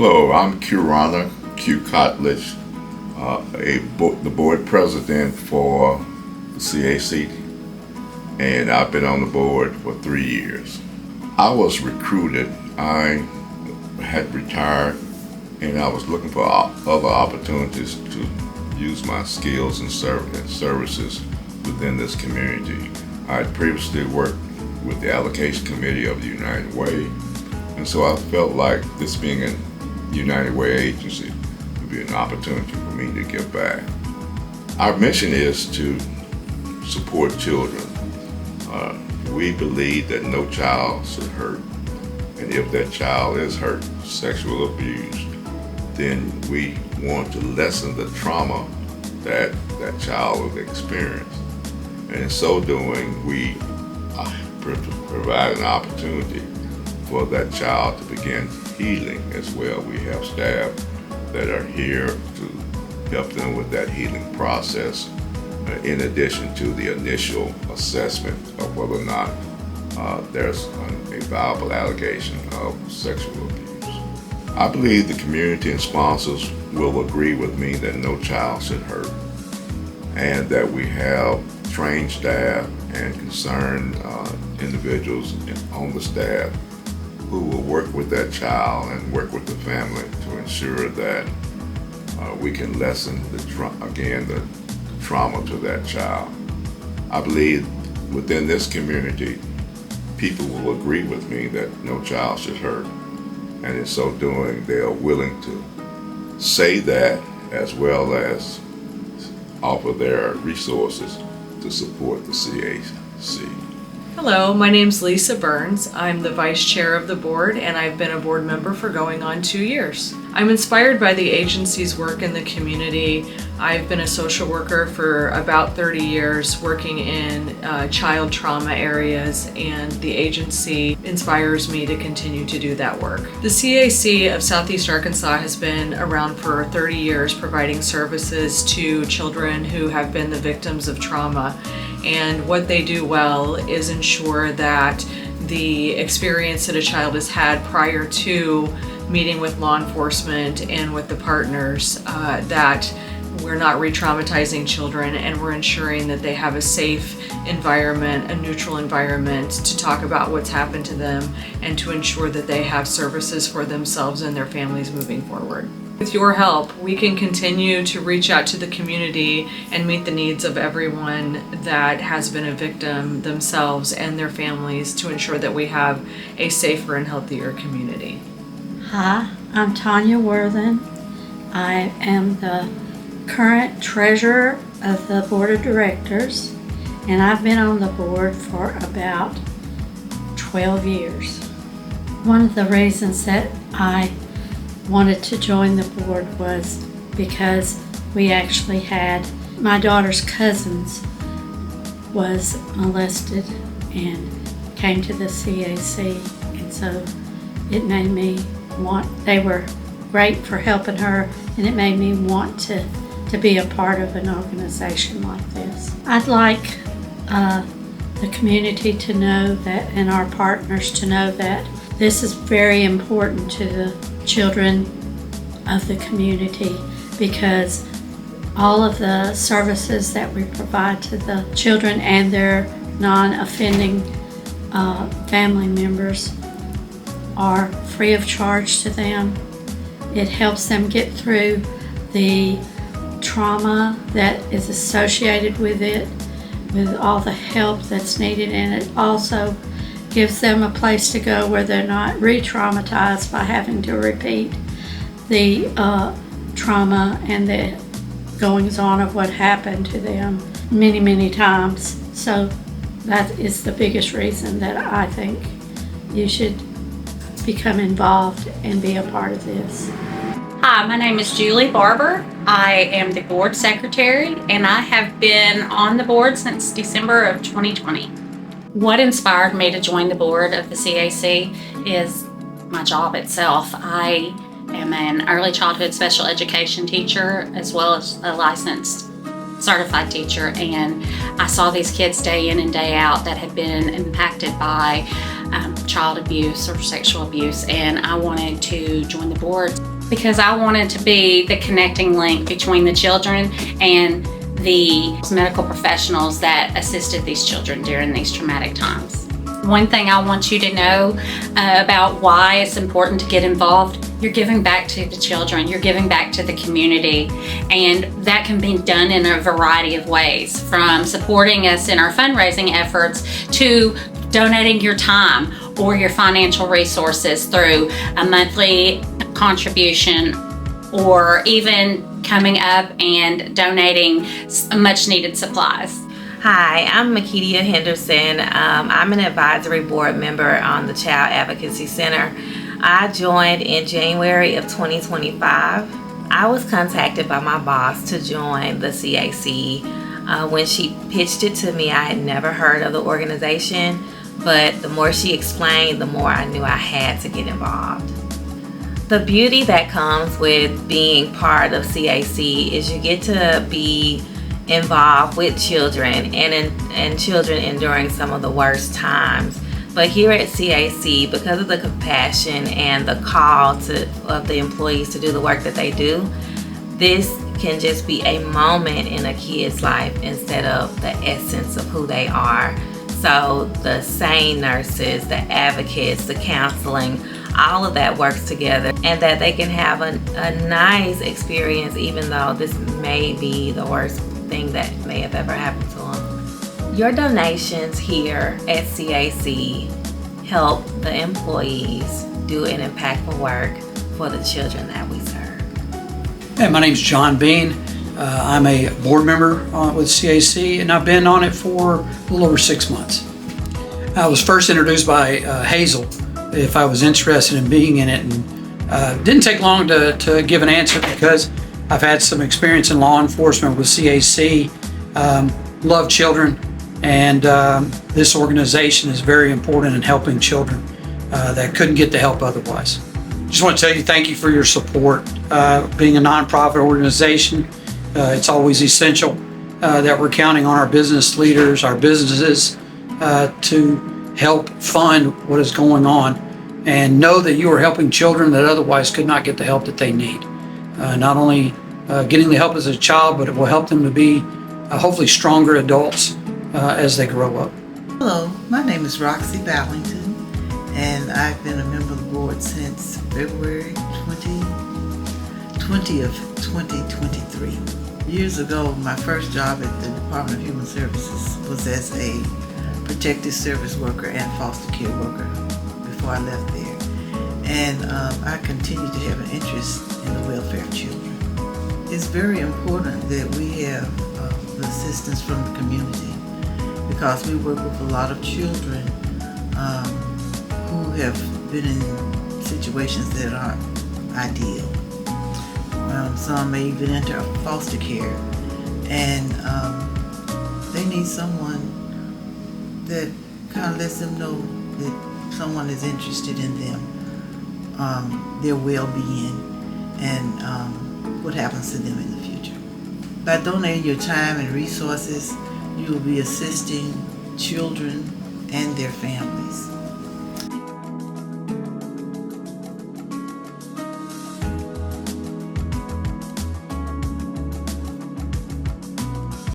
Hello, I'm Curana Q. Cotledge, the board president for the CAC, and I've been on the board for 3 years. I was recruited. I had retired, and I was looking for other opportunities to use my skills and services within this community. I had previously worked with the allocation committee of the United Way, and so I felt like this being a United Way agency would be an opportunity for me to give back. Our mission is to support children. We believe that no child should hurt, and if that child is hurt, sexual abuse, then we want to lessen the trauma that that child will experience. And in so doing, we provide an opportunity for that child to begin healing as well. We have staff that are here to help them with that healing process, in addition to the initial assessment of whether or not there's a viable allegation of sexual abuse. I believe the community and sponsors will agree with me that no child should hurt, and that we have trained staff and concerned individuals on the staff who will work with that child and work with the family to ensure that we can lessen the trauma to that child. I believe within this community, people will agree with me that no child should hurt, and in so doing, they are willing to say that as well as offer their resources to support the CAC. Hello, my name's Lisa Burns. I'm the vice chair of the board, and I've been a board member for going on 2 years. I'm inspired by the agency's work in the community. I've been a social worker for about 30 years, working in child trauma areas, and the agency inspires me to continue to do that work. The CAC of Southeast Arkansas has been around for 30 years, providing services to children who have been the victims of trauma. And what they do well is ensure that the experience that a child has had prior to meeting with law enforcement and with the partners, that we're not re-traumatizing children, and we're ensuring that they have a safe environment, a neutral environment to talk about what's happened to them, and to ensure that they have services for themselves and their families moving forward. With your help, we can continue to reach out to the community and meet the needs of everyone that has been a victim themselves and their families, to ensure that we have a safer and healthier community. Hi, I'm Tanya Worthen. I am the current treasurer of the board of directors, and I've been on the board for about 12 years. One of the reasons that I wanted to join the board was because we actually had my daughter's cousins was molested and came to the CAC, and so it made me they were great for helping her, and it made me want to be a part of an organization like this. I'd like the community to know that, and our partners to know, that this is very important to the children of the community, because all of the services that we provide to the children and their non-offending family members are free of charge to them. It helps them get through the trauma that is associated with it, with all the help that's needed, and it also gives them a place to go where they're not re-traumatized by having to repeat the trauma and the goings on of what happened to them many, many times. So that is the biggest reason that I think you should become involved and be a part of this. Hi, my name is Julie Barber. I am the board secretary, and I have been on the board since December of 2020. What inspired me to join the board of the CAC is my job itself. I am an early childhood special education teacher, as well as a licensed certified teacher, and I saw these kids day in and day out that had been impacted by child abuse or sexual abuse, and I wanted to join the board. because I wanted to be the connecting link between the children and the medical professionals that assisted these children during these traumatic times. One thing I want you to know about why it's important to get involved: you're giving back to the children, you're giving back to the community, and that can be done in a variety of ways, from supporting us in our fundraising efforts to donating your time or your financial resources through a monthly contribution, or even coming up and donating much needed supplies. Hi, I'm Makidia Henderson. I'm an advisory board member on the Child Advocacy Center. I joined in January of 2025. I was contacted by my boss to join the CAC. When she pitched it to me, I had never heard of the organization, but the more she explained, the more I knew I had to get involved. The beauty that comes with being part of CAC is you get to be involved with children and children enduring some of the worst times. But here at CAC, because of the compassion and the call of the employees to do the work that they do, this can just be a moment in a kid's life instead of the essence of who they are. So the SANE nurses, the advocates, the counseling, all of that works together, and that they can have a nice experience, even though this may be the worst thing that may have ever happened to them. Your donations here at CAC help the employees do an impactful work for the children that we serve. Hey, my name's John Bean. I'm a board member with CAC, and I've been on it for a little over 6 months. I was first introduced by Hazel if I was interested in being in it, and didn't take long to give an answer because I've had some experience in law enforcement with CAC, love children, and this organization is very important in helping children that couldn't get the help otherwise. Just want to tell you thank you for your support. Being a nonprofit organization, it's always essential that we're counting on our business leaders, our businesses, to help fund what is going on, and know that you are helping children that otherwise could not get the help that they need. Not only getting the help as a child, but it will help them to be hopefully stronger adults as they grow up. Hello, my name is Roxy Ballington, and I've been a member of the board since February 20 of 2023. Years ago, my first job at the Department of Human Services was as a protective service worker and foster care worker before I left there. And I continue to have an interest in the welfare of children. It's very important that we have the assistance from the community, because we work with a lot of children who have been in situations that aren't ideal. Some may even enter foster care, and they need someone that kind of lets them know that someone is interested in them, their well-being, and what happens to them in the future. By donating your time and resources, you will be assisting children and their families.